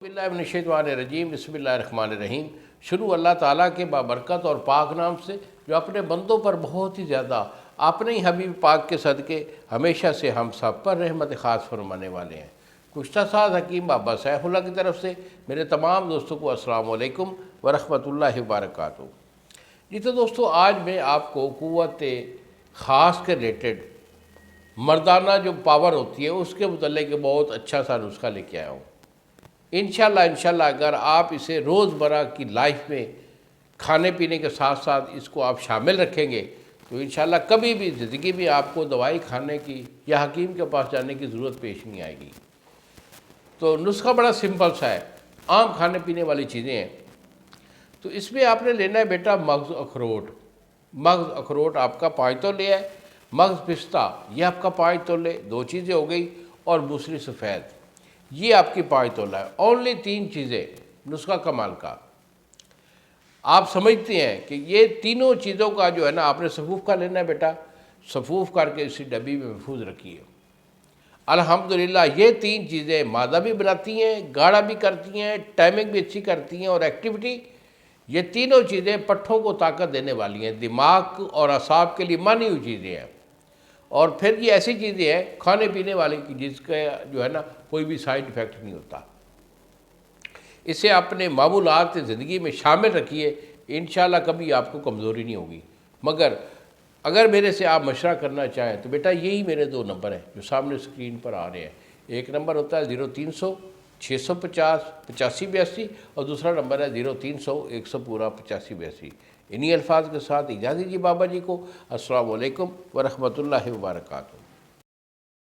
بسم اللہ من الشیطان الرجیم، بسم اللہ الرحمن الرحیم۔ شروع اللہ تعالیٰ کے بابرکت اور پاک نام سے جو اپنے بندوں پر بہت ہی زیادہ اپنے ہی حبیب پاک کے صدقے ہمیشہ سے ہم سب پر رحمت خاص فرمانے والے ہیں۔ گزشتہ سال حکیم بابا سیف اللہ کی طرف سے میرے تمام دوستوں کو السلام علیکم ورحمۃ اللہ وبرکاتہ۔ جی تو دوستو، آج میں آپ کو قوت خاص کے ریلیٹڈ مردانہ جو پاور ہوتی ہے اس کے متعلق بہت اچھا سا نسخہ لے کے آیا ہوں۔ انشاءاللہ اگر آپ اسے روزمرہ کی لائف میں کھانے پینے کے ساتھ ساتھ اس کو آپ شامل رکھیں گے تو انشاءاللہ کبھی بھی زندگی میں آپ کو دوائی کھانے کی یا حکیم کے پاس جانے کی ضرورت پیش نہیں آئے گی۔ تو نسخہ بڑا سمپل سا ہے، عام کھانے پینے والی چیزیں ہیں۔ تو اس میں آپ نے لینا ہے بیٹا مغز اخروٹ۔ مغز اخروٹ آپ کا 5 تولے ہے، مغز پستہ یہ آپ کا 5 تولے، 2 چیزیں ہو گئی، اور موسلی سفید یہ آپ کی 5 تولہ ہے۔ اونلی 3 چیزیں نسخہ کمال کا۔ آپ سمجھتے ہیں کہ یہ تینوں چیزوں کا جو ہے نا آپ نے صفوف کا لینا ہے بیٹا، صفوف کر کے اسی ڈبی میں محفوظ رکھیے۔ الحمدللہ یہ 3 چیزیں مادہ بھی بناتی ہیں، گاڑھا بھی کرتی ہیں، ٹائمنگ بھی اچھی کرتی ہیں، اور ایکٹیویٹی۔ یہ تینوں چیزیں پٹھوں کو طاقت دینے والی ہیں، دماغ اور اعصاب کے لیے مانی ہوئی چیزیں ہیں۔ اور پھر یہ ایسی چیزیں ہیں کھانے پینے والی کی جس کا جو ہے نا کوئی بھی سائیڈ ایفیکٹ نہیں ہوتا۔ اسے اپنے معمولات زندگی میں شامل رکھیے، انشاءاللہ کبھی آپ کو کمزوری نہیں ہوگی۔ مگر اگر میرے سے آپ مشورہ کرنا چاہیں تو بیٹا یہی میرے 2 نمبر ہیں جو سامنے اسکرین پر آ رہے ہیں۔ ایک نمبر ہوتا ہے 0300 650 8582 اور دوسرا نمبر ہے 0300 100 پورا 8582۔ انہی الفاظ کے ساتھ اجازت دیجیے بابا جی کو۔ السلام علیکم ورحمۃ اللہ وبرکاتہ۔